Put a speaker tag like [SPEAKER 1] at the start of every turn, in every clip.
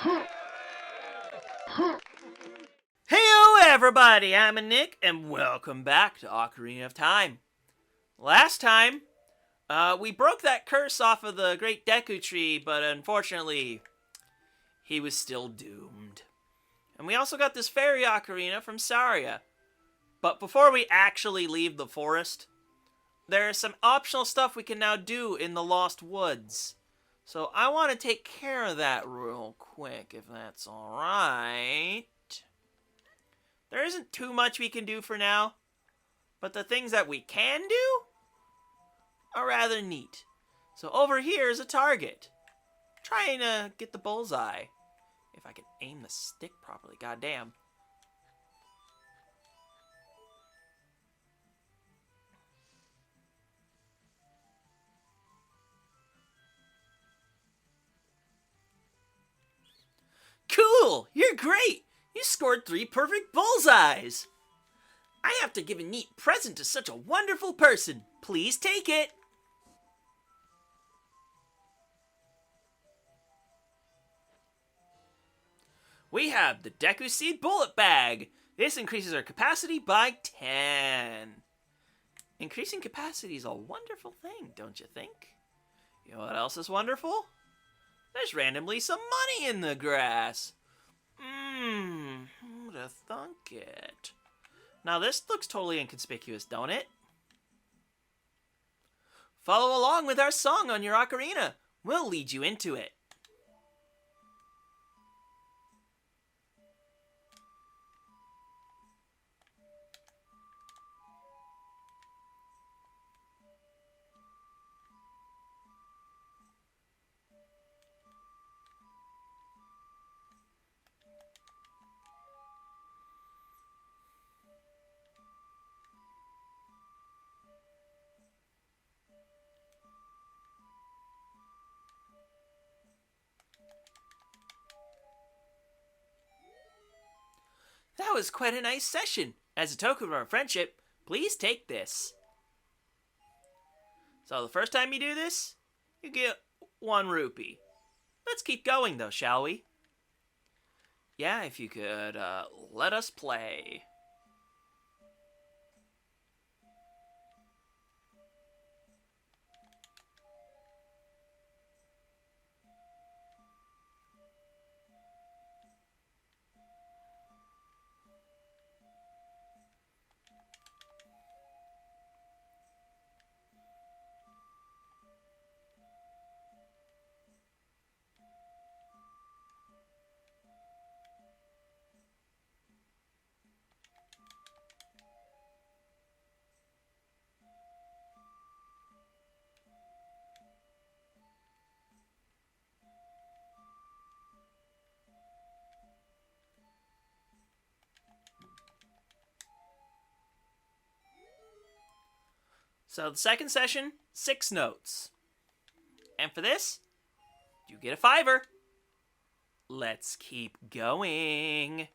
[SPEAKER 1] Heyo everybody, I'm Nick, and welcome back to Ocarina of Time. Last time, we broke that curse off of the Great Deku Tree, but unfortunately, he was still doomed. And we also got this fairy ocarina from Saria. But before we actually leave the forest, there is some optional stuff we can now do in the Lost Woods. So I want to take care of that real quick, if that's alright. There isn't too much we can do for now, but the things that we can do are rather neat. So over here is a target. Trying to get the bullseye. If I can aim the stick properly, goddamn. Cool! You're great! You scored 3 perfect bullseyes! I have to give a neat present to such a wonderful person. Please take it! We have the Deku Seed Bullet Bag. This increases our capacity by 10. Increasing capacity is a wonderful thing, don't you think? You know what else is wonderful? There's randomly some money in the grass. Who'd have thunk it? Now this looks totally inconspicuous, don't it? Follow along with our song on your ocarina. We'll lead you into it. That was quite a nice session. As a token of our friendship, please take this. So the first time you do this, you get 1 rupee. Let's keep going though, shall we? Yeah, if you could, let us play. So the second session, 6 notes. And for this, you get a 5-er. Let's keep going.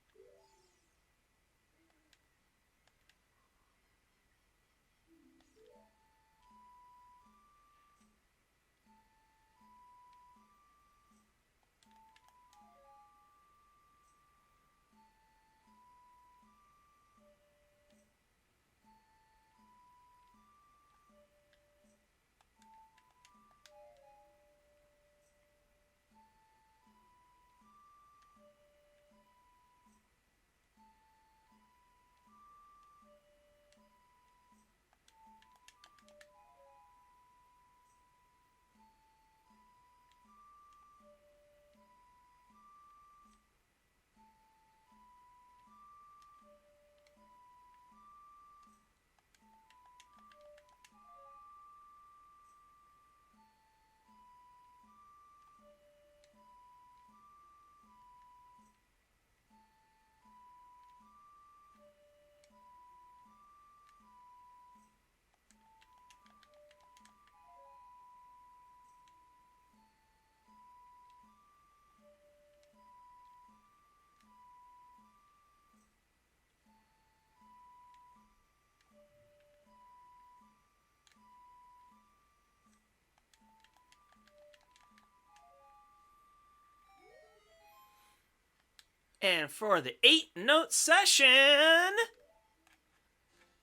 [SPEAKER 1] And for the 8-note session,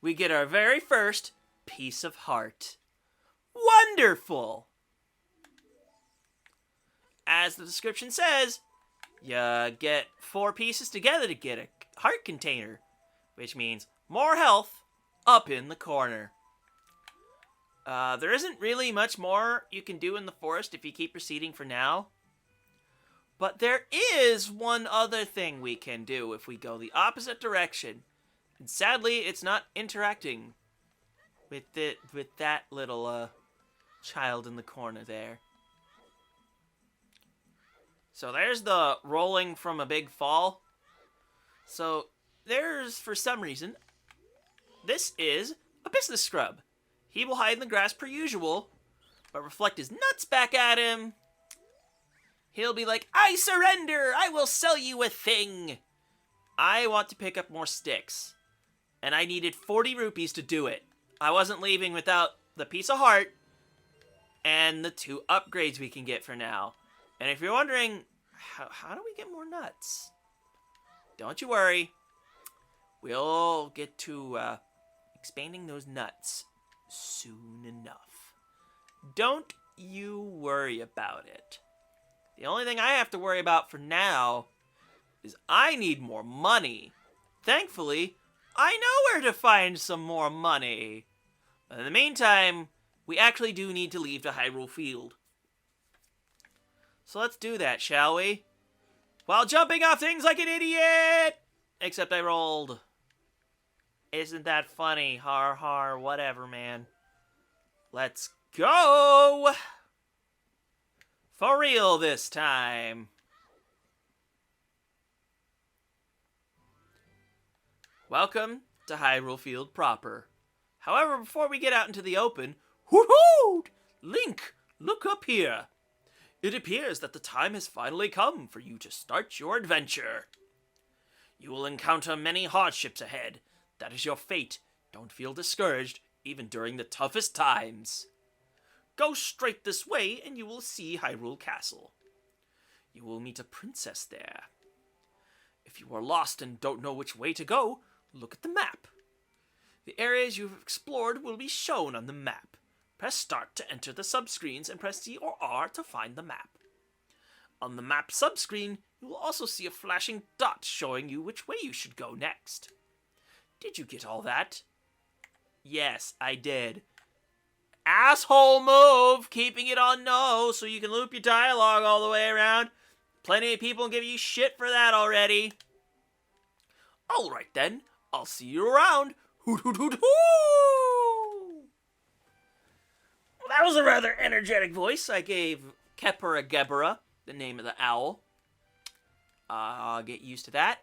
[SPEAKER 1] we get our very first piece of heart. Wonderful! As the description says, you get 4 pieces together to get a heart container, which means more health up in the corner. There isn't really much more you can do in the forest if you keep proceeding for now. But there is one other thing we can do if we go the opposite direction. And sadly, it's not interacting with that little child in the corner there. So there's the rolling from a big fall. So there's, for some reason, this is a business scrub. He will hide in the grass per usual, but reflect his nuts back at him. He'll be like, I surrender! I will sell you a thing! I want to pick up more sticks. And I needed 40 rupees to do it. I wasn't leaving without the piece of heart and the 2 upgrades we can get for now. And if you're wondering, how do we get more nuts? Don't you worry. We'll get to expanding those nuts soon enough. Don't you worry about it. The only thing I have to worry about for now is I need more money. Thankfully, I know where to find some more money. But in the meantime, we actually do need to leave the Hyrule Field. So let's do that, shall we? While jumping off things like an idiot! Except I rolled. Isn't that funny? Har har, whatever, man. Let's go! For real this time. Welcome to Hyrule Field proper. However, before we get out into the open, hoo-hoo! Link, look up here. It appears that the time has finally come for you to start your adventure. You will encounter many hardships ahead. That is your fate. Don't feel discouraged, even during the toughest times. Go straight this way and you will see Hyrule Castle. You will meet a princess there. If you are lost and don't know which way to go, look at the map. The areas you've explored will be shown on the map. Press start to enter the subscreens and press C or R to find the map. On the map subscreen, you will also see a flashing dot showing you which way you should go next. Did you get all that? Yes, I did. Asshole move! Keeping it on no so you can loop your dialogue all the way around. Plenty of people give you shit for that already. Alright then, I'll see you around. Hoot hoot hoot hoo! Well, that was a rather energetic voice. I gave Kepera Gebera the name of the owl. I'll get used to that.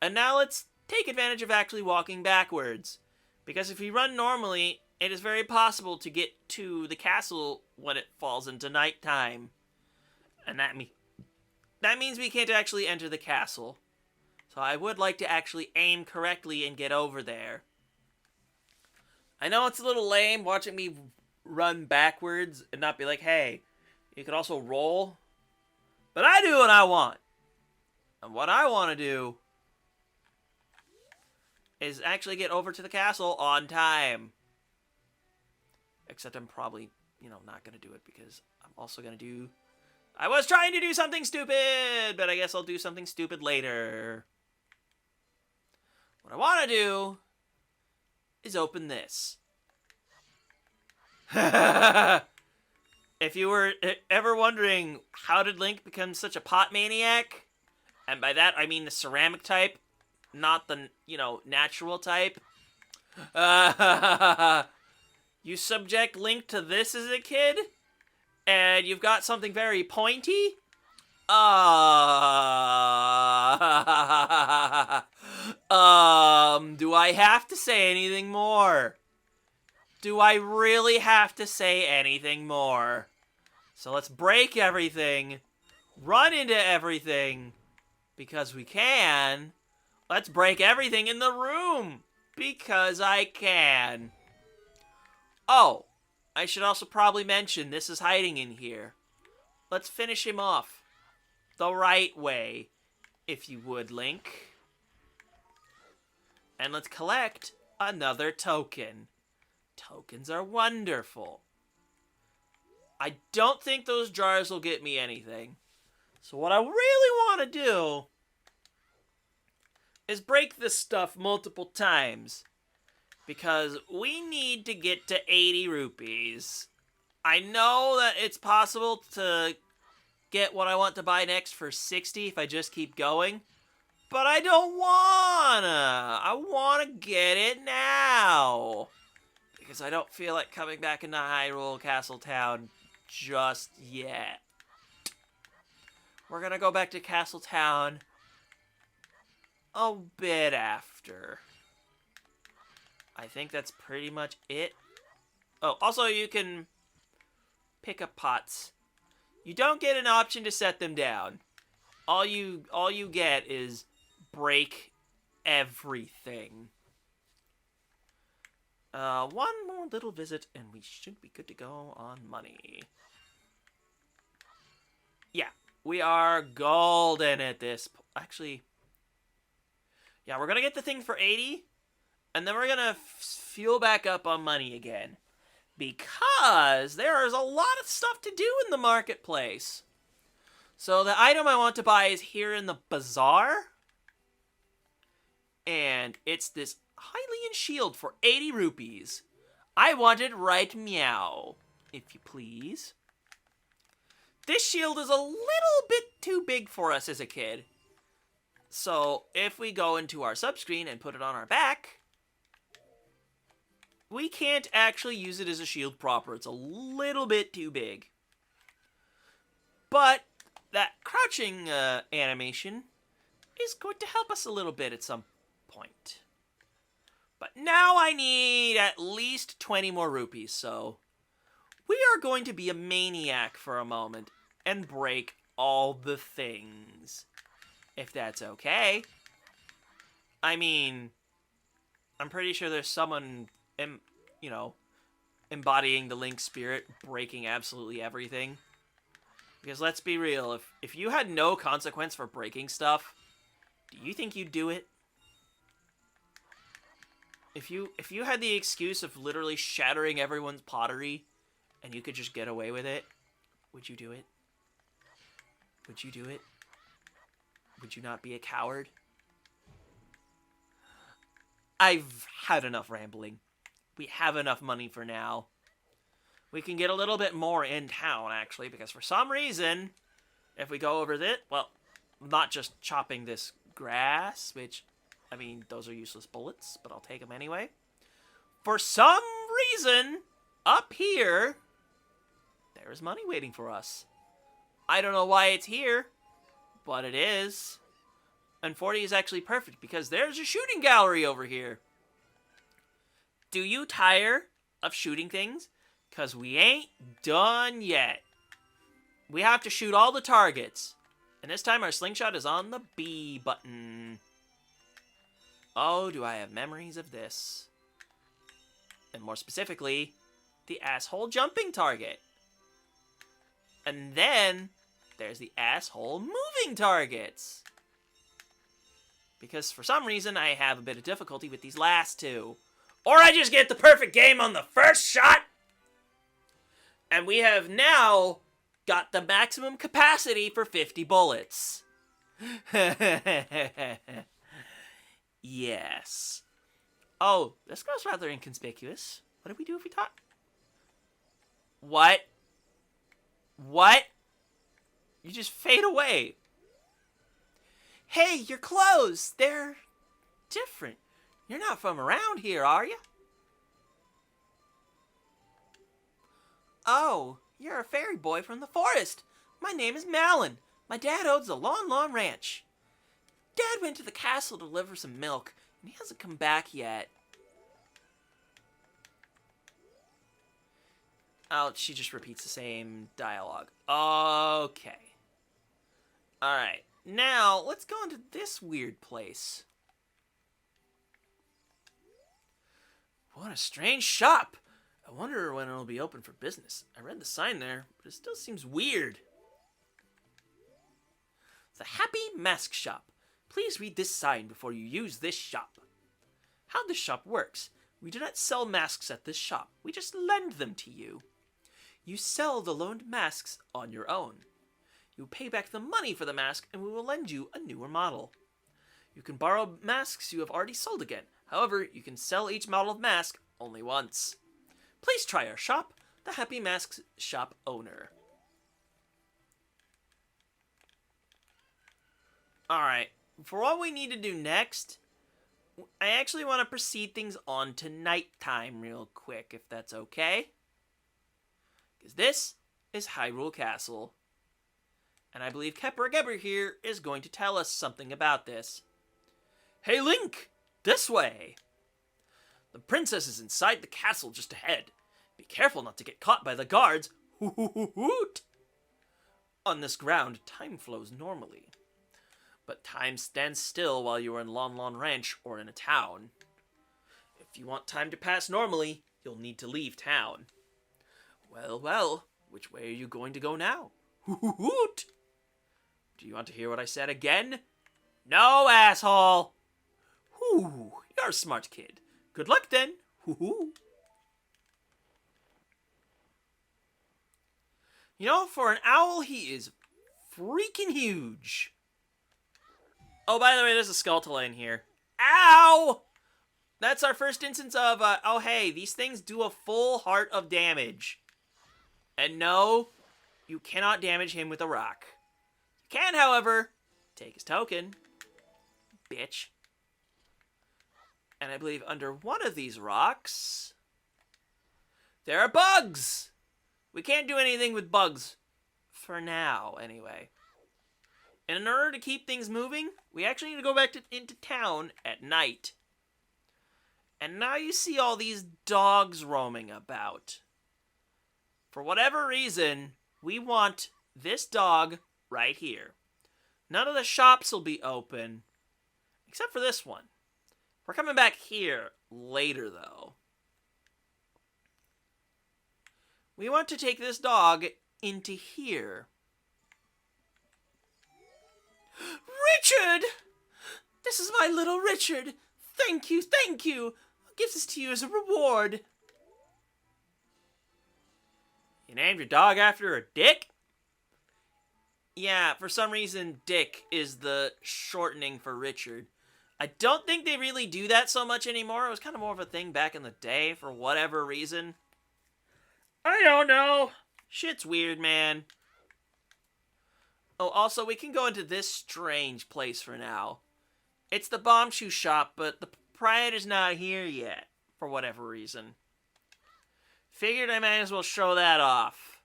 [SPEAKER 1] And now let's take advantage of actually walking backwards. Because if we run normally, it is very possible to get to the castle when it falls into nighttime. And that means we can't actually enter the castle. So I would like to actually aim correctly and get over there. I know it's a little lame watching me run backwards and not be like, hey, you could also roll. But I do what I want. And what I want to do is actually get over to the castle on time. Except I'm probably, not going to do it because I'm also going to do... I was trying to do something stupid, but I guess I'll do something stupid later. What I want to do is open this. If you were ever wondering, how did Link become such a pot maniac? And by that, I mean the ceramic type, not the, natural type. You subject Link to this as a kid, and you've got something very pointy? Do I have to say anything more? Do I really have to say anything more? So let's break everything, run into everything, because we can. Let's break everything in the room, because I can. Oh, I should also probably mention this is hiding in here. Let's finish him off the right way. if you would, Link. And let's collect another token. Tokens are wonderful. I don't think those jars will get me anything. So what I really want to do is break this stuff multiple times. Because we need to get to 80 rupees. I know that it's possible to get what I want to buy next for 60 if I just keep going. But I don't wanna. I wanna get it now. Because I don't feel like coming back into Hyrule Castle Town just yet. We're gonna go back to Castle Town a bit after. I think that's pretty much it. Oh, also you can pick up pots. You don't get an option to set them down. All you get is break everything. One more little visit and we should be good to go on money. Yeah, we are golden at this. Actually, yeah, we're gonna get the thing for 80. And then we're going to fuel back up on money again. Because there is a lot of stuff to do in the marketplace. So the item I want to buy is here in the bazaar. And it's this Hylian shield for 80 rupees. I want it right meow, if you please. This shield is a little bit too big for us as a kid. So if we go into our subscreen and put it on our back, we can't actually use it as a shield proper. It's a little bit too big. But that crouching animation is going to help us a little bit at some point. But now I need at least 20 more rupees, so we are going to be a maniac for a moment and break all the things. If that's okay. I mean, I'm pretty sure there's someone, embodying the Link spirit, breaking absolutely everything. Because let's be real, if you had no consequence for breaking stuff, do you think you'd do it? If you had the excuse of literally shattering everyone's pottery, and you could just get away with it, would you do it? Would you do it? Would you not be a coward? I've had enough rambling. We have enough money for now. We can get a little bit more in town, actually, because for some reason, if we go over this, well, not just chopping this grass, which, I mean, those are useless bullets, but I'll take them anyway. For some reason, up here, there is money waiting for us. I don't know why it's here, but it is. And 40 is actually perfect, because there's a shooting gallery over here. Do you tire of shooting things? Because we ain't done yet. We have to shoot all the targets. And this time our slingshot is on the B button. Oh, do I have memories of this. And more specifically, the asshole jumping target. And then there's the asshole moving targets. Because for some reason I have a bit of difficulty with these last two. Or I just get the perfect game on the first shot. And we have now got the maximum capacity for 50 bullets. Yes. Oh, this girl's rather inconspicuous. What do we do if we talk? What? What? You just fade away. Hey, your clothes, they're different. You're not from around here, are you? Oh, you're a fairy boy from the forest. My name is Malin. My dad owns a Lon ranch. Dad went to the castle to deliver some milk, and he hasn't come back yet. Oh, she just repeats the same dialogue. Okay. Alright, now let's go into this weird place. What a strange shop. I wonder when it'll be open for business. I read the sign there, but it still seems weird. The Happy Mask Shop. Please read this sign before you use this shop. How this shop works. We do not sell masks at this shop. We just lend them to you. You sell the loaned masks on your own. You pay back the money for the mask and we will lend you a newer model. You can borrow masks you have already sold again. However, you can sell each model of mask only once. Please try our shop, the Happy Masks shop owner. Alright, for what we need to do next, I actually want to proceed things on to nighttime real quick, if that's okay. Because this is Hyrule Castle. And I believe Kepper Gebber here is going to tell us something about this. Hey Link, this way! The princess is inside the castle just ahead. Be careful not to get caught by the guards. Hoot! On this ground, time flows normally. But time stands still while you are in Lon Lon Ranch or in a town. If you want time to pass normally, you'll need to leave town. Well, well, which way are you going to go now? Hoot! Do you want to hear what I said again? No, asshole! Whew, you're a smart kid. Good luck then. Hoo-hoo. You know, for an owl, he is freaking huge. Oh, by the way, there's a Skulltula in here. Ow! That's our first instance of, oh hey, these things do a full heart of damage. And no, you cannot damage him with a rock. You can, however, take his token. Bitch. And I believe under one of these rocks, there are bugs! We can't do anything with bugs. For now, anyway. And in order to keep things moving, we actually need to go back into town at night. And now you see all these dogs roaming about. For whatever reason, we want this dog right here. None of the shops will be open, except for this one. We're coming back here later, though. We want to take this dog into here. Richard! This is my little Richard. Thank you, thank you. I'll give this to you as a reward. You named your dog after a dick? Yeah, for some reason, Dick is the shortening for Richard. I don't think they really do that so much anymore. It was kind of more of a thing back in the day for whatever reason. I don't know. Shit's weird, man. Oh, also, we can go into this strange place for now. It's the bomb shoe shop, but the proprietor's not here yet, for whatever reason. Figured I might as well show that off.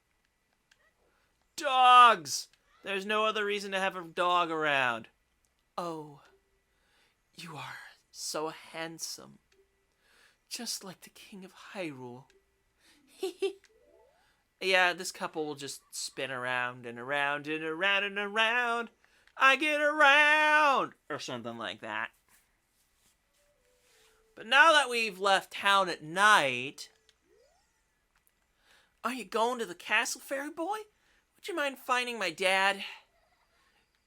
[SPEAKER 1] Dogs! There's no other reason to have a dog around. Oh, you are so handsome. Just like the King of Hyrule. Yeah, this couple will just spin around and around and around and around. I get around! Or something like that. But now that we've left town at night... Are you going to the castle, fairy boy? Would you mind finding my dad?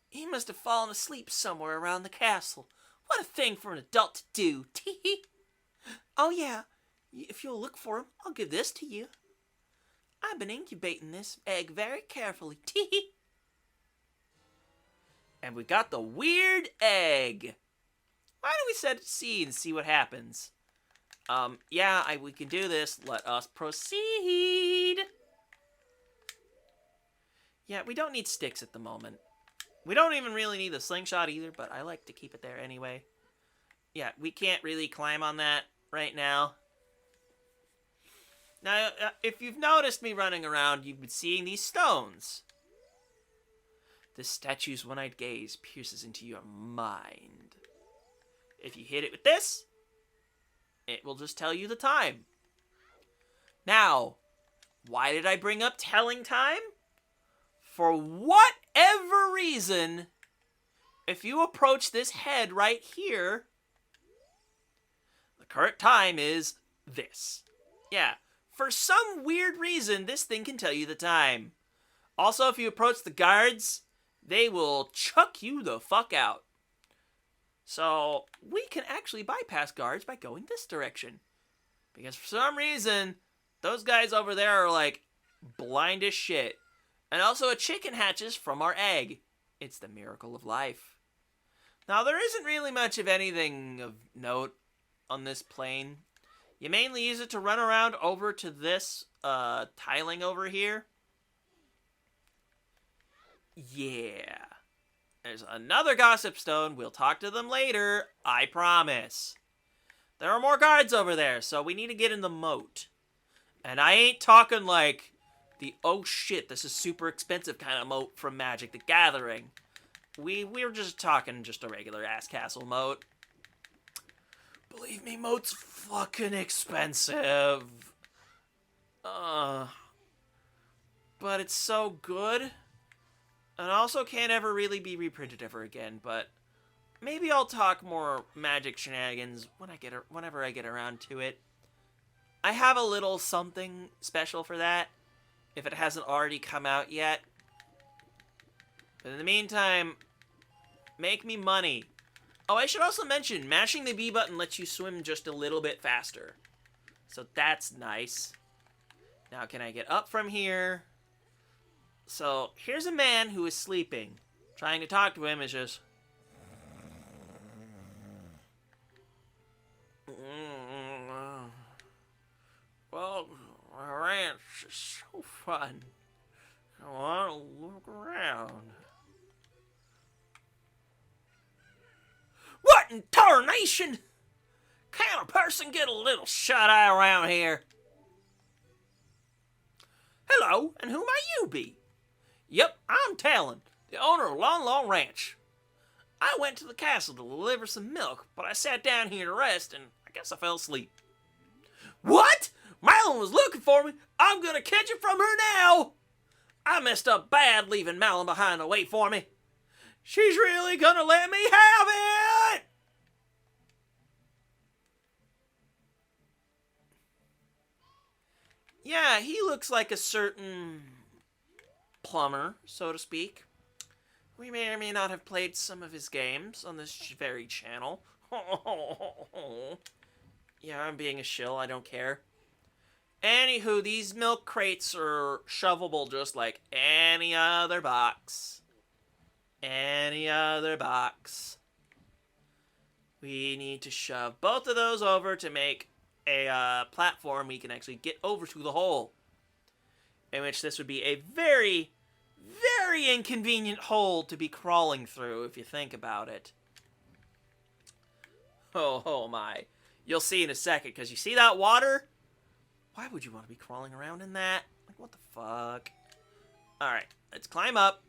[SPEAKER 1] He must have fallen asleep somewhere around the castle. What a thing for an adult to do. Tee-hee. Oh yeah, if you'll look for him, I'll give this to you. I've been incubating this egg very carefully. Tee-hee. And we got the weird egg. Why don't we set it to seed and see what happens? We can do this. Let us proceed. Yeah, we don't need sticks at the moment. We don't even really need the slingshot either, but I like to keep it there anyway. Yeah, we can't really climb on that right now. Now, if you've noticed me running around, you've been seeing these stones. This statue's one-eyed gaze pierces into your mind. If you hit it with this, it will just tell you the time. Now, why did I bring up telling time? For whatever reason, if you approach this head right here, the current time is this. Yeah, for some weird reason, this thing can tell you the time. Also, if you approach the guards, they will chuck you the fuck out. So we can actually bypass guards by going this direction. Because for some reason, those guys over there are like blind as shit. And also a chicken hatches from our egg. It's the miracle of life. Now there isn't really much of anything of note on this plane. You mainly use it to run around over to this tiling over here. Yeah. There's another gossip stone. We'll talk to them later. I promise. There are more guards over there, so we need to get in the moat. And I ain't talking like the oh shit, this is super expensive kind of moat from Magic the Gathering. We're just talking just a regular ass castle moat. Believe me, moat's fucking expensive. But it's so good. And also can't ever really be reprinted ever again, but maybe I'll talk more Magic shenanigans whenever I get around to it. I have a little something special for that, if it hasn't already come out yet. But in the meantime, make me money. Oh, I should also mention, mashing the B button lets you swim just a little bit faster. So that's nice. Now can I get up from here? So, here's a man who is sleeping. Trying to talk to him is just... Well, our ranch is so fun. I want to look around. What in tarnation? Can a person get a little shut-eye around here? Hello, and who might you be? Yep, I'm Talon, the owner of Long Long Ranch. I went to the castle to deliver some milk, but I sat down here to rest, and I guess I fell asleep. What? Malin was looking for me. I'm gonna catch it from her now. I messed up bad leaving Malin behind to wait for me. She's really gonna let me have it! Yeah, he looks like a certain plumber, so to speak. We may or may not have played some of his games on this very channel. Yeah, I'm being a shill, I don't care. Anywho, these milk crates are shovable just like any other box. Any other box. We need to shove both of those over to make a platform we can actually get over to the hole. In which this would be a very, very inconvenient hole to be crawling through, if you think about it. Oh my. You'll see in a second, because you see that water? Why would you want to be crawling around in that? Like, what the fuck? Alright, let's climb up.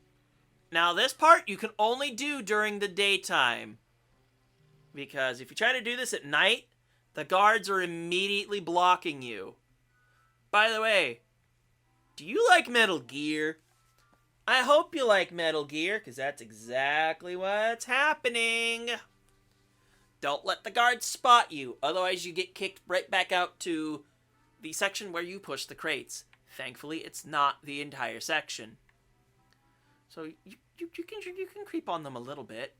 [SPEAKER 1] Now, this part you can only do during the daytime. Because if you try to do this at night, the guards are immediately blocking you. By the way, do you like Metal Gear? I hope you like Metal Gear, because that's exactly what's happening. Don't let the guards spot you, otherwise you get kicked right back out to the section where you push the crates. Thankfully, it's not the entire section. So you can creep on them a little bit.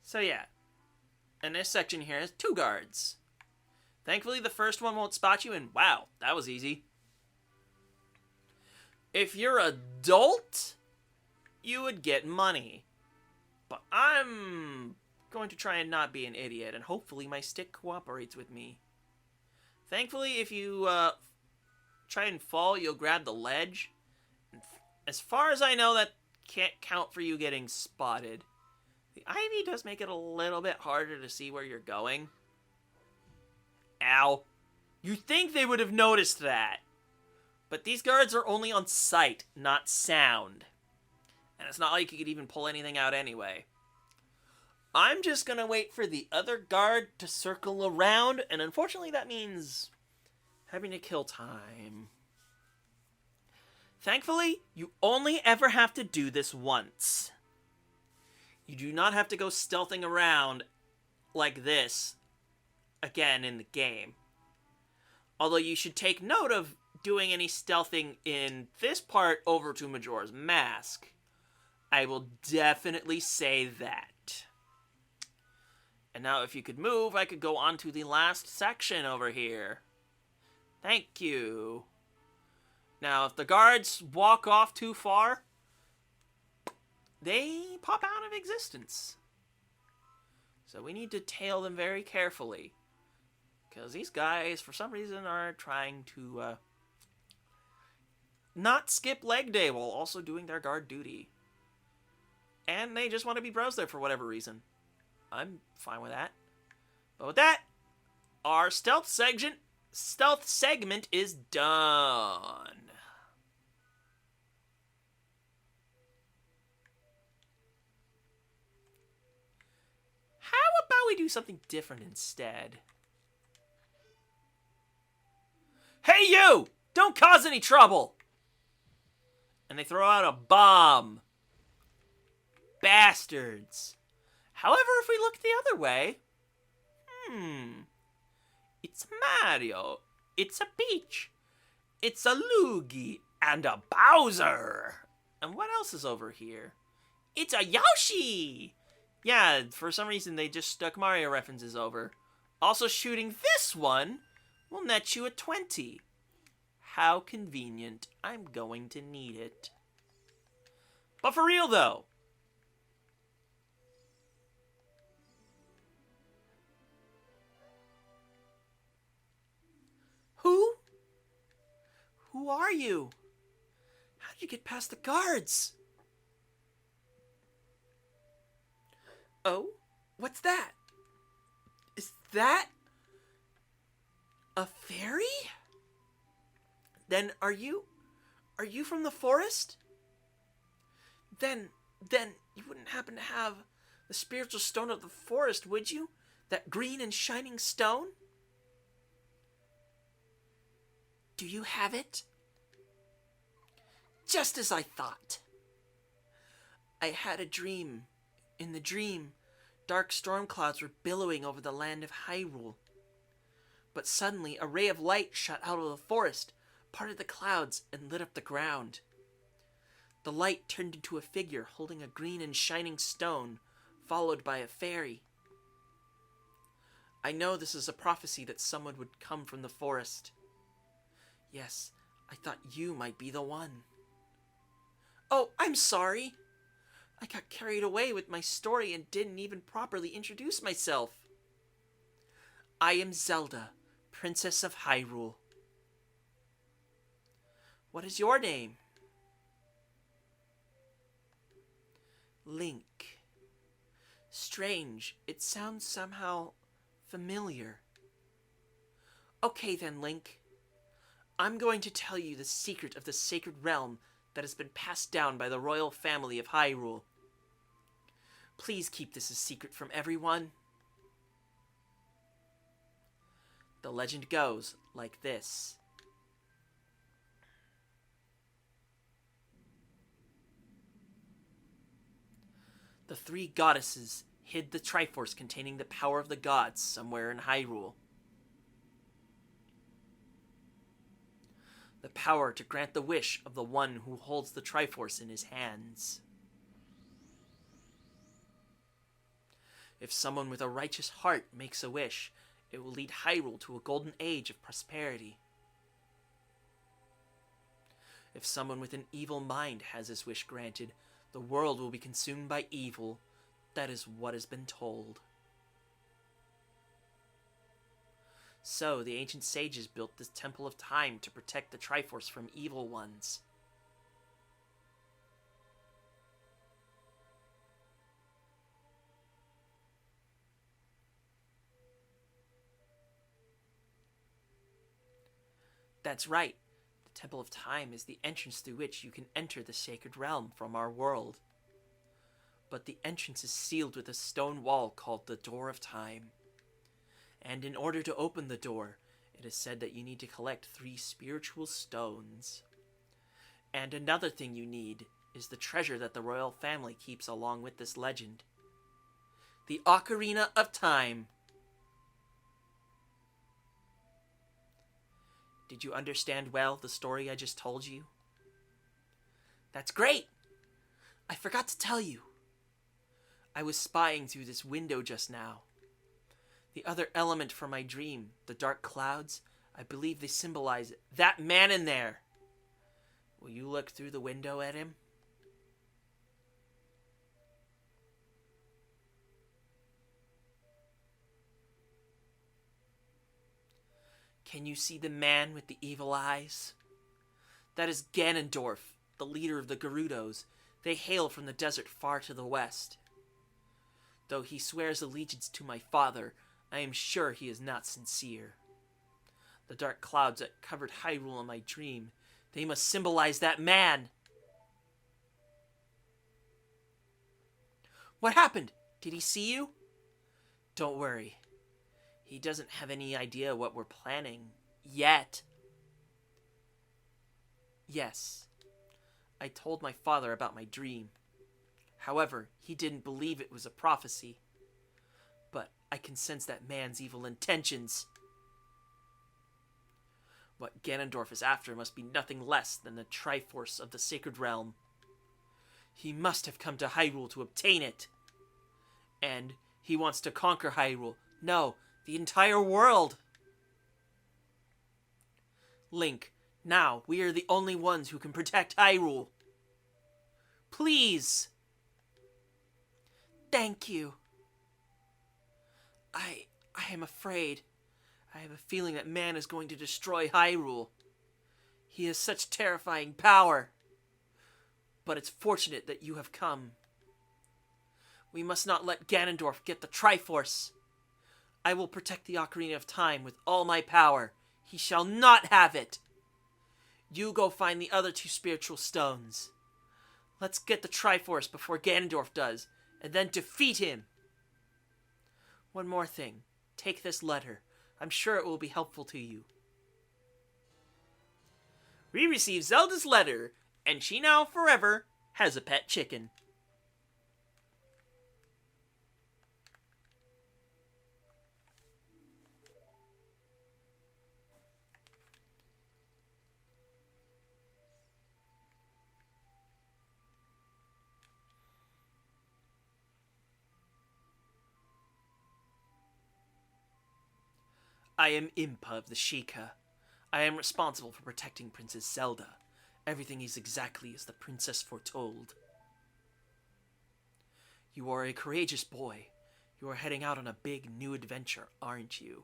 [SPEAKER 1] So yeah. And this section here has 2 guards. Thankfully, the first one won't spot you, and wow, that was easy. If you're adult, you would get money. But I'm going to try and not be an idiot, and hopefully my stick cooperates with me. Thankfully, if you try and fall, you'll grab the ledge. As far as I know, that can't count for you getting spotted. The ivy does make it a little bit harder to see where you're going. Ow. You'd think they would have noticed that. But these guards are only on sight, not sound. And it's not like you could even pull anything out anyway. I'm just gonna wait for the other guard to circle around, and unfortunately that means having to kill time. Thankfully, you only ever have to do this once. You do not have to go stealthing around like this again in the game. Although you should take note of doing any stealthing in this part over to Majora's Mask. I will definitely say that. And now if you could move, I could go on to the last section over here. Thank you. Now, if the guards walk off too far, they pop out of existence. So we need to tail them very carefully. Because these guys, for some reason, are trying to not skip leg day while also doing their guard duty. And they just want to be bros there for whatever reason. I'm fine with that. But with that, our stealth segment is done. How about we do something different instead? Hey you! Don't cause any trouble! And they throw out a bomb. Bastards. However, if we look the other way, it's Mario, it's a Peach, it's a Luigi, and a Bowser. And what else is over here? It's a Yoshi! Yeah, for some reason they just stuck Mario references over. Also, shooting this one will net you a 20. How convenient. I'm going to need it. But for real though, Who? Who are you? How did you get past the guards? Oh? What's that? Is that a fairy? Then are you from the forest? Then you wouldn't happen to have the spiritual stone of the forest, would you? That green and shining stone? Do you have it? Just as I thought. I had a dream. In the dream, dark storm clouds were billowing over the land of Hyrule. But suddenly, a ray of light shot out of the forest, parted the clouds, and lit up the ground. The light turned into a figure holding a green and shining stone, followed by a fairy. I know this is a prophecy that someone would come from the forest. Yes, I thought you might be the one. Oh, I'm sorry. I got carried away with my story and didn't even properly introduce myself. I am Zelda, Princess of Hyrule. What is your name? Link. Strange, it sounds somehow familiar. Okay then, Link. I'm going to tell you the secret of the sacred realm that has been passed down by the royal family of Hyrule. Please keep this a secret from everyone. The legend goes like this. The three goddesses hid the Triforce containing the power of the gods somewhere in Hyrule. The power to grant the wish of the one who holds the Triforce in his hands. If someone with a righteous heart makes a wish, it will lead Hyrule to a golden age of prosperity. If someone with an evil mind has his wish granted, the world will be consumed by evil. That is what has been told. So, the ancient sages built this Temple of Time to protect the Triforce from evil ones. That's right. The Temple of Time is the entrance through which you can enter the sacred realm from our world. But the entrance is sealed with a stone wall called the Door of Time. And in order to open the door, it is said that you need to collect 3 spiritual stones. And another thing you need is the treasure that the royal family keeps along with this legend. The Ocarina of Time. Did you understand well the story I just told you? That's great! I forgot to tell you. I was spying through this window just now. The other element for my dream, the dark clouds, I believe they symbolize that man in there. Will you look through the window at him? Can you see the man with the evil eyes? That is Ganondorf, the leader of the Gerudos. They hail from the desert far to the west. Though he swears allegiance to my father, I am sure he is not sincere. The dark clouds that covered Hyrule in my dream, they must symbolize that man. What happened? Did he see you? Don't worry. He doesn't have any idea what we're planning. Yet. Yes. I told my father about my dream. However, he didn't believe it was a prophecy. But I can sense that man's evil intentions. What Ganondorf is after must be nothing less than the Triforce of the Sacred Realm. He must have come to Hyrule to obtain it. And he wants to conquer Hyrule. No, the entire world. Link, now we are the only ones who can protect Hyrule. Please. Thank you. I am afraid. I have a feeling that man is going to destroy Hyrule. He has such terrifying power. But it's fortunate that you have come. We must not let Ganondorf get the Triforce. I will protect the Ocarina of Time with all my power. He shall not have it. You go find the other two spiritual stones. Let's get the Triforce before Ganondorf does, and then defeat him. One more thing. Take this letter. I'm sure it will be helpful to you. We received Zelda's letter, and she now forever has a pet chicken. I am Impa of the Sheikah. I am responsible for protecting Princess Zelda. Everything is exactly as the princess foretold. You are a courageous boy. You are heading out on a big new adventure, aren't you?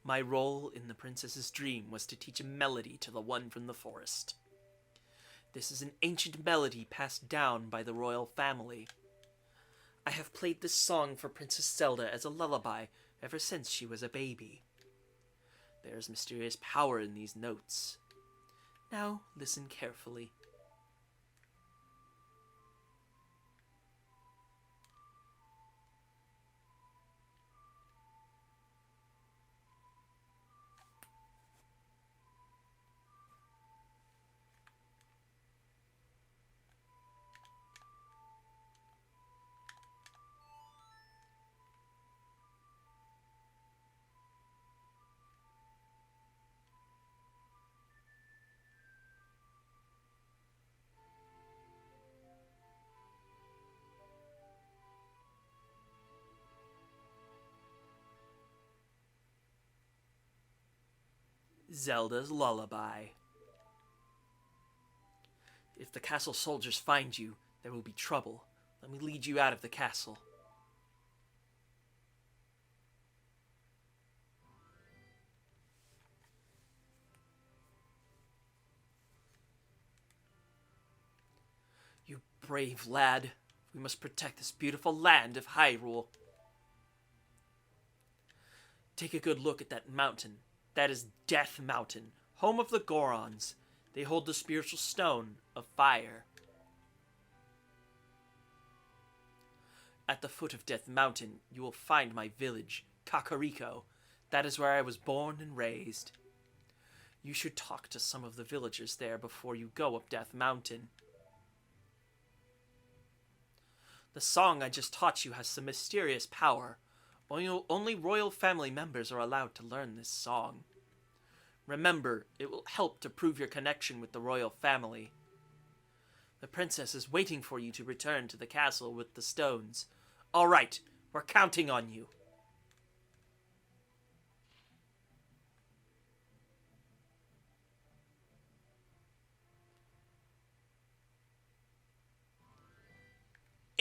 [SPEAKER 1] My role in the princess's dream was to teach a melody to the one from the forest. This is an ancient melody passed down by the royal family. I have played this song for Princess Zelda as a lullaby ever since she was a baby. There is mysterious power in these notes. Now listen carefully. Zelda's Lullaby. If the castle soldiers find you, there will be trouble. Let me lead you out of the castle. You brave lad. We must protect this beautiful land of Hyrule. Take a good look at that mountain. That is Death Mountain, home of the Gorons. They hold the spiritual stone of fire. At the foot of Death Mountain, you will find my village, Kakariko. That is where I was born and raised. You should talk to some of the villagers there before you go up Death Mountain. The song I just taught you has some mysterious power. Only royal family members are allowed to learn this song. Remember, it will help to prove your connection with the royal family. The princess is waiting for you to return to the castle with the stones. All right, we're counting on you.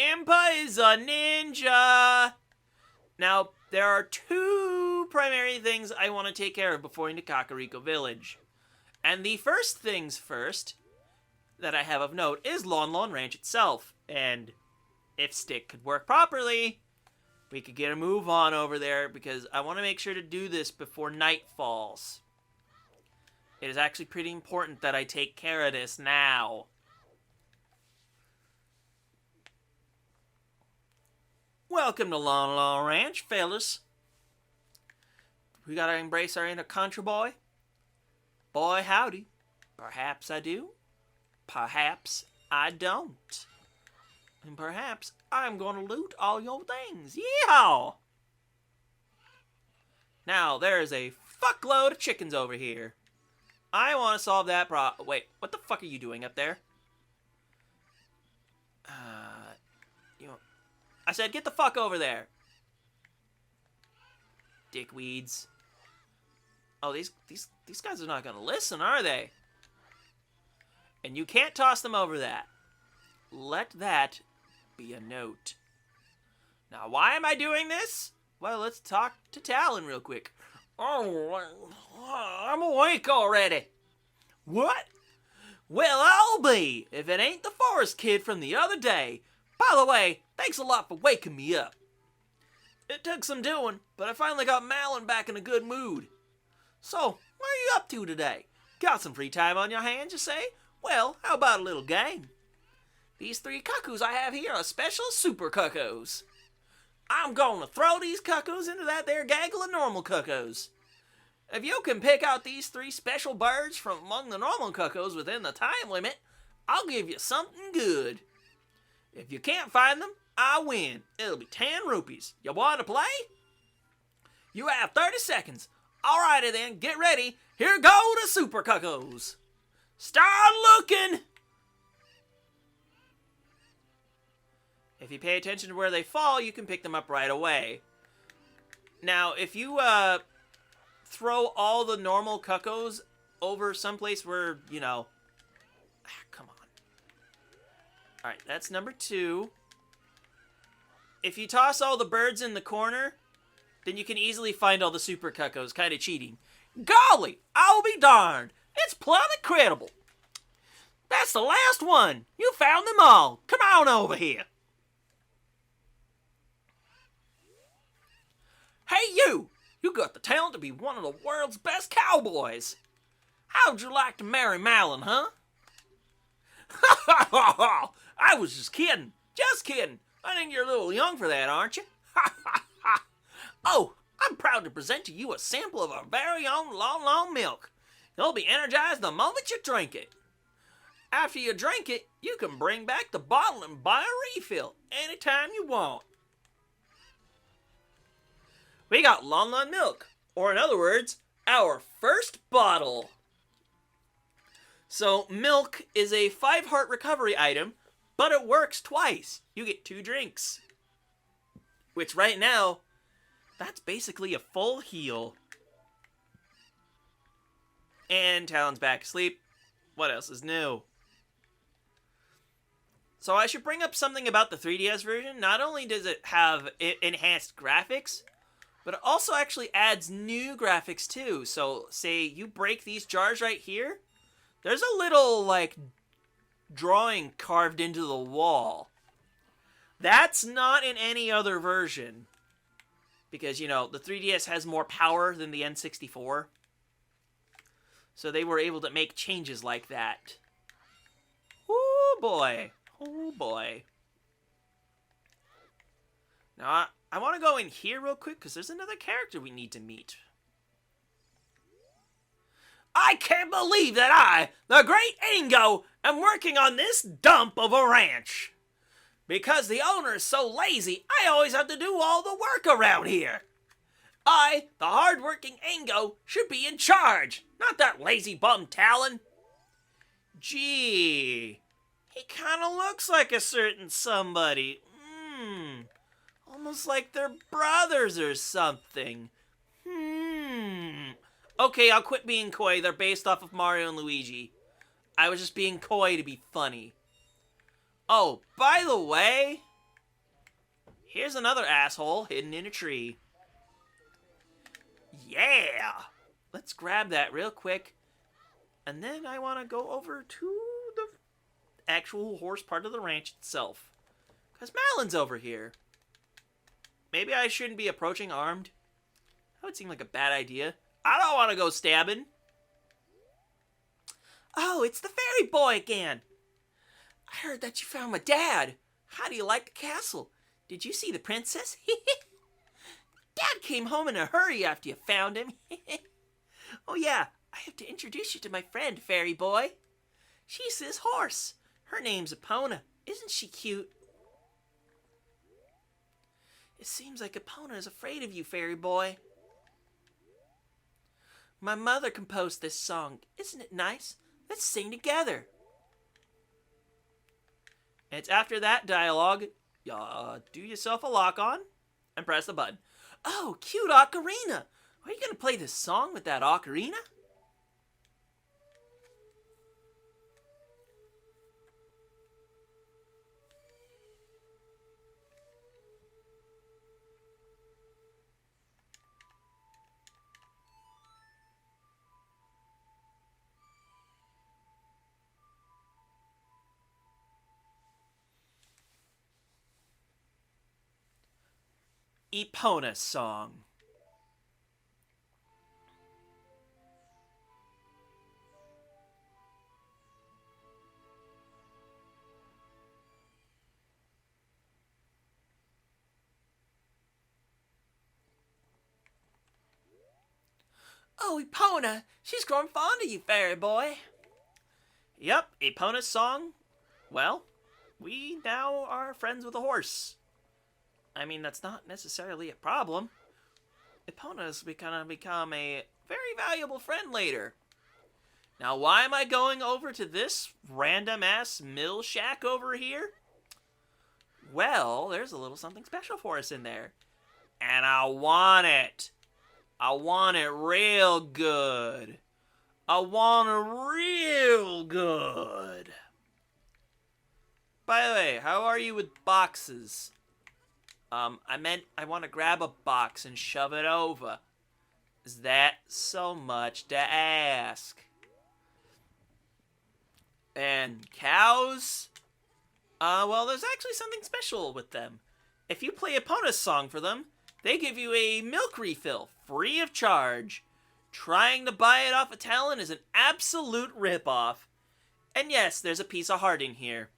[SPEAKER 1] Impa is a ninja! Now, there are two primary things I want to take care of before into Kakariko Village. And the first things first that I have of note is Lon Lon Ranch itself. And if Stick could work properly, we could get a move on over there because I want to make sure to do this before night falls. It is actually pretty important that I take care of this now. Welcome to Lon Lon Ranch, fellas. We gotta embrace our inner country boy. Boy, howdy. Perhaps I do. Perhaps I don't. And perhaps I'm gonna loot all your things. Yeehaw! Now, there's a fuckload of chickens over here. I want to solve that problem. Wait, what the fuck are you doing up there? I said, get the fuck over there. Dickweeds. Oh, these guys are not gonna listen, are they? And you can't toss them over that. Let that be a note. Now, why am I doing this? Well, let's talk to Talon real quick. Oh, I'm awake already. What? Well, I'll be, if it ain't the forest kid from the other day. By the way, thanks a lot for waking me up. It took some doing, but I finally got Malin back in a good mood. So, what are you up to today? Got some free time on your hands, you say? Well, how about a little game? These 3 cuckoos I have here are special super cuckoos. I'm gonna throw these cuckoos into that there gaggle of normal cuckoos. If you can pick out these 3 special birds from among the normal cuckoos within the time limit, I'll give you something good. If you can't find them, I win. It'll be 10 rupees. You want to play? You have 30 seconds. Alrighty then, get ready. Here go the super cuckoos. Start looking! If you pay attention to where they fall, you can pick them up right away. Now, if you throw all the normal cuckoos over someplace where, you know... come on. Alright, that's number 2. If you toss all the birds in the corner, then you can easily find all the super cuckoos. Kind of cheating. Golly, I'll be darned. It's plumb incredible. That's the last one. You found them all. Come on over here. Hey, you! You got the talent to be one of the world's best cowboys. How'd you like to marry Malin, huh? Ha ha ha ha! I was just kidding. Just kidding. I think you're a little young for that, aren't you? Ha ha ha! Oh, I'm proud to present to you a sample of our very own Lon Lon milk. You'll be energized the moment you drink it. After you drink it, you can bring back the bottle and buy a refill anytime you want. We got Lon Lon milk, or in other words, our first bottle. So, milk is a 5-heart recovery item, but it works twice. You get 2 drinks. Which right now, that's basically a full heal. And Talon's back asleep. What else is new? So I should bring up something about the 3DS version. Not only does it have enhanced graphics, but it also actually adds new graphics too. So, say you break these jars right here, there's a little, like, drawing carved into the wall. That's not in any other version. Because, you know, the 3DS has more power than the N64. So they were able to make changes like that. Oh boy. Oh boy. Now, I want to go in here real quick, because there's another character we need to meet. I can't believe that I, the great Ingo, am working on this dump of a ranch. Because the owner is so lazy, I always have to do all the work around here. I, the hard-working Ingo, should be in charge, not that lazy bum Talon. Gee, he kind of looks like a certain somebody. Almost like they're brothers or something. Okay, I'll quit being coy. They're based off of Mario and Luigi. I was just being coy to be funny. Oh, by the way, Here's another asshole hidden in a tree. Yeah! Let's grab that real quick. And then I want to go over to the actual horse part of the ranch itself. Because Malin's over here. Maybe I shouldn't be approaching armed. That would seem like a bad idea. I don't want to go stabbing. Oh, it's the fairy boy again. I heard that you found my dad. How do you like the castle? Did you see the princess? Dad came home in a hurry after you found him. Oh yeah, I have to introduce you to my friend, fairy boy. She's his horse. Her name's Epona. Isn't she cute? It seems like Epona is afraid of you, fairy boy. My mother composed this song. Isn't it nice? Let's sing together. And it's after that dialogue, do yourself a lock-on and press the button. Oh, cute ocarina. Are you going to play this song with that ocarina? Epona song. Oh, Epona, she's grown fond of you, fairy boy. Yep, Epona's song. Well, we now are friends with a horse. I mean, that's not necessarily a problem. Epona's gonna become a very valuable friend later. Now, why am I going over to this random-ass mill shack over here? Well, there's a little something special for us in there. And I want it. I want it real good. I want it real good. By the way, how are you with boxes? I meant I want to grab a box and shove it over. Is that so much to ask? And cows? Well, there's actually something special with them. If you play Epona's song for them, they give you a milk refill, free of charge. Trying to buy it off a Talon is an absolute ripoff. And yes, there's a piece of heart in here.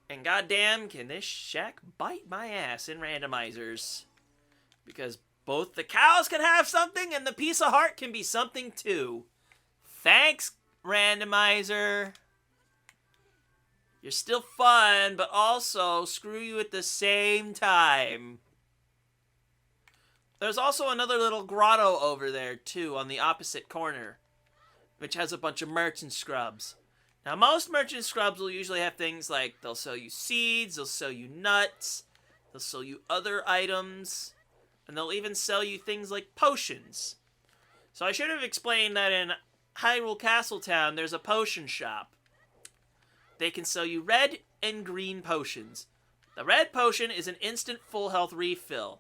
[SPEAKER 1] And goddamn, can this shack bite my ass in randomizers. Because both the cows can have something and the piece of heart can be something too. Thanks, randomizer. You're still fun, but also screw you at the same time. There's also another little grotto over there, too, on the opposite corner, which has a bunch of merchant scrubs. Now, most merchant scrubs will usually have things like they'll sell you seeds, they'll sell you nuts, they'll sell you other items, and they'll even sell you things like potions. So I should have explained that in Hyrule Castletown, there's a potion shop. They can sell you red and green potions. The red potion is an instant full health refill.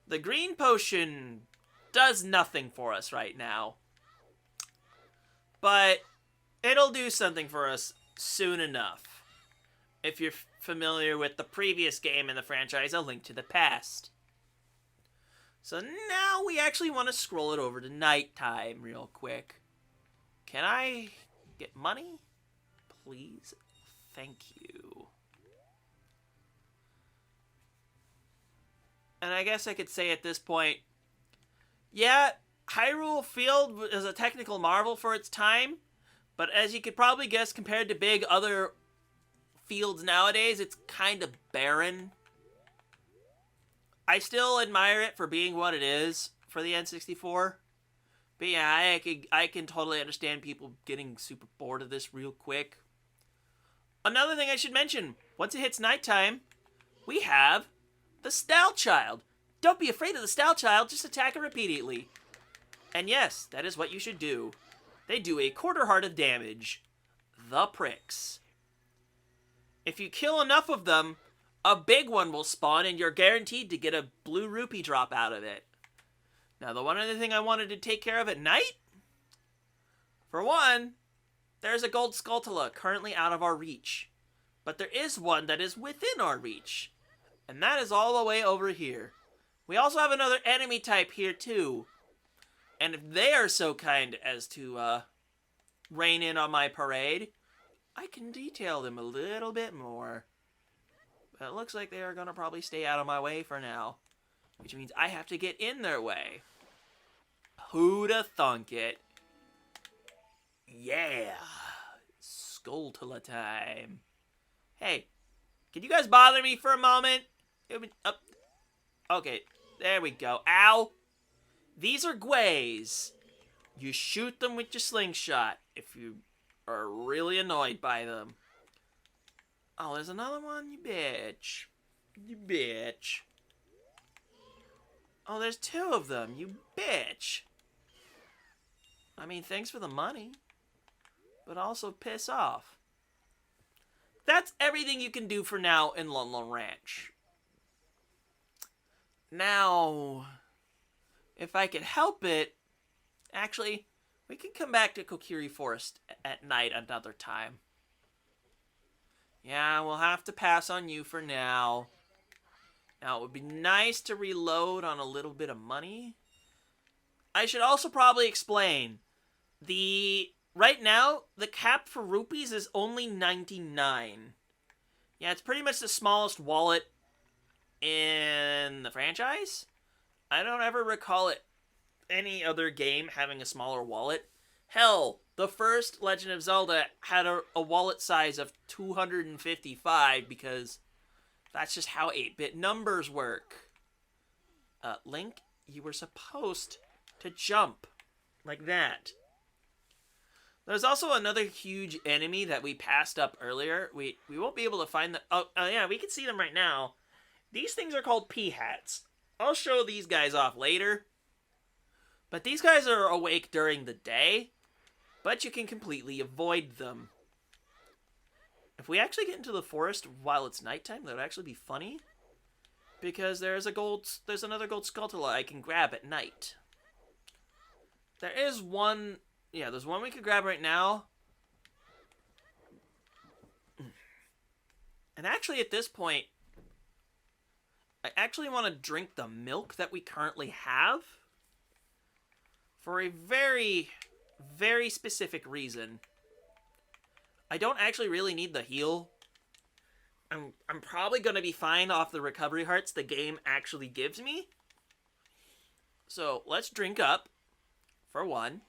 [SPEAKER 1] The green potion does nothing for us right now. But it'll do something for us soon enough. If you're familiar with the previous game in the franchise, A Link to the Past. So now we actually want to scroll it over to nighttime real quick. Can I get money? Please? Thank you. And I guess I could say at this point, yeah, Hyrule Field is a technical marvel for its time, but as you could probably guess, compared to big other fields nowadays, it's kind of barren. I still admire it for being what it is for the N64. But yeah, I can totally understand people getting super bored of this real quick. Another thing I should mention, once it hits nighttime, we have the Stout Child. Don't be afraid of the Stout Child, just attack it repeatedly. And yes, that is what you should do. They do a quarter heart of damage. The pricks. If you kill enough of them, a big one will spawn and you're guaranteed to get a blue rupee drop out of it. Now, the one other thing I wanted to take care of at night, for one, there's a gold Skulltula currently out of our reach. But there is one that is within our reach, and that is all the way over here. We also have another enemy type here too, and if they are so kind as to rain in on my parade, I can detail them a little bit more. But it looks like they are going to probably stay out of my way for now, which means I have to get in their way. Who'da thunk it? Yeah, Skulltula time. Hey, can you guys bother me for a moment? Okay, there we go. Ow! These are gways. You shoot them with your slingshot if you are really annoyed by them. Oh, there's another one? You bitch. You bitch. Oh, there's two of them. You bitch. I mean, thanks for the money. But also piss off. That's everything you can do for now in Lon Lon Ranch. Now, if I could help it, actually, we can come back to Kokiri Forest at night another time. Yeah, we'll have to pass on you for now. Now, it would be nice to reload on a little bit of money. I should also probably explain, right now, the cap for rupees is only 99. Yeah, it's pretty much the smallest wallet in the franchise. I don't ever recall any other game having a smaller wallet. Hell, the first Legend of Zelda had a wallet size of 255 because that's just how 8-bit numbers work. Link, you were supposed to jump like that. There's also another huge enemy that we passed up earlier. We won't be able to find the... Oh, yeah, we can see them right now. These things are called P-hats. I'll show these guys off later. But these guys are awake during the day, but you can completely avoid them. If we actually get into the forest while it's nighttime, that would actually be funny. Because there's another gold Skulltula I can grab at night. There is one... Yeah, there's one we could grab right now. And actually, at this point, I actually want to drink the milk that we currently have. For a very, very specific reason. I don't actually really need the heal. I'm probably going to be fine off the recovery hearts the game actually gives me. So, let's drink up. For one.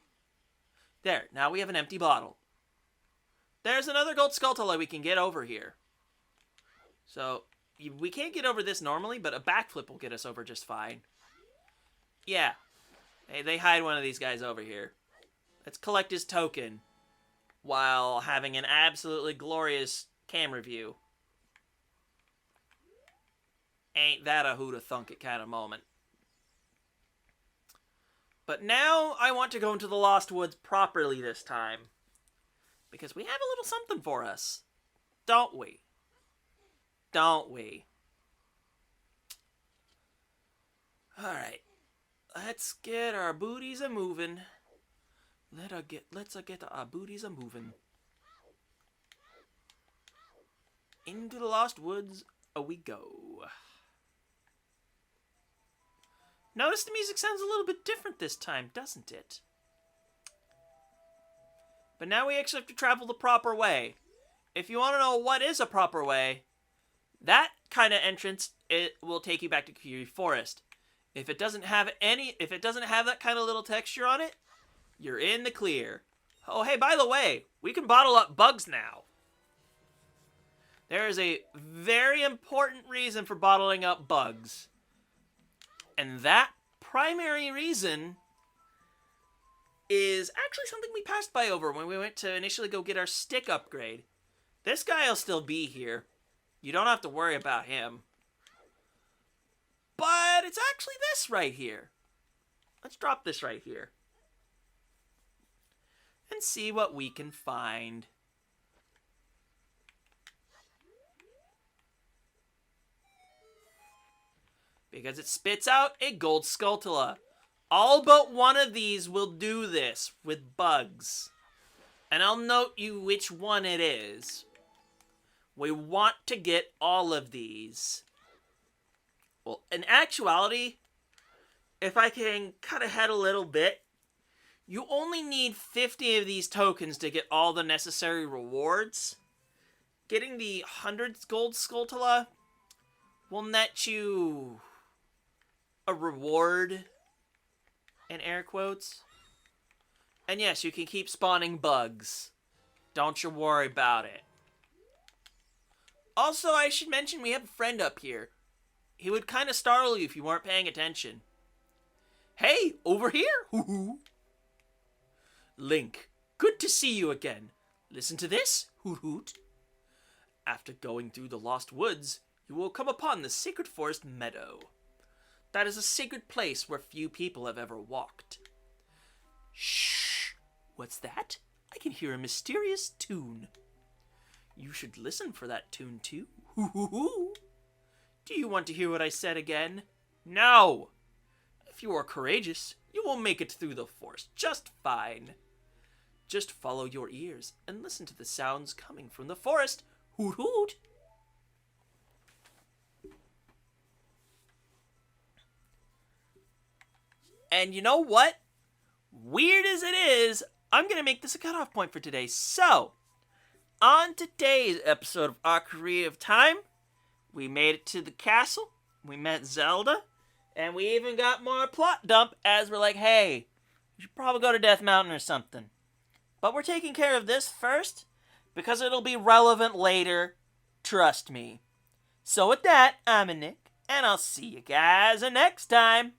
[SPEAKER 1] There, now we have an empty bottle. There's another gold Skulltula we can get over here. So, we can't get over this normally, but a backflip will get us over just fine. Yeah. Hey, they hide one of these guys over here. Let's collect his token while having an absolutely glorious camera view. Ain't that a who'da thunk it kind of moment. But now I want to go into the Lost Woods properly this time. Because we have a little something for us. Don't we? Don't we? Alright. Let's get our booties a-moving. Let's get our booties a-moving. Into the Lost Woods we go. Notice the music sounds a little bit different this time, doesn't it? But now we actually have to travel the proper way. If you want to know what is a proper way, that kind of entrance, it will take you back to Kokiri Forest. If it doesn't have that kind of little texture on it, you're in the clear. Oh, hey, by the way, we can bottle up bugs now. There is a very important reason for bottling up bugs. And that primary reason is actually something we passed by over when we went to initially go get our stick upgrade. This guy will still be here. You don't have to worry about him. But it's actually this right here. Let's drop this right here. And see what we can find. because it spits out a gold Skulltula. All but one of these will do this with bugs. And I'll note you which one it is. We want to get all of these. Well, in actuality, if I can cut ahead a little bit, you only need 50 of these tokens to get all the necessary rewards. Getting the 100 gold Skulltula will net you a reward, in air quotes. And yes, you can keep spawning bugs. Don't you worry about it. Also, I should mention we have a friend up here. He would kind of startle you if you weren't paying attention. Hey, over here! Hoo-hoo. Link, good to see you again. Listen to this, hoot-hoot. After going through the Lost Woods, you will come upon the Sacred Forest Meadow. That is a sacred place where few people have ever walked. Shh! What's that? I can hear a mysterious tune. You should listen for that tune too. Hoo-hoo-hoo! Do you want to hear what I said again? No! If you are courageous, you will make it through the forest just fine. Just follow your ears and listen to the sounds coming from the forest. Hoot hoot! And you know what? Weird as it is, I'm going to make this a cutoff point for today. So, on today's episode of Ocarina of Time, we made it to the castle, we met Zelda, and we even got more plot dump as we're like, hey, we should probably go to Death Mountain or something. But we're taking care of this first, because it'll be relevant later, trust me. So with that, I'm Nick, and I'll see you guys next time.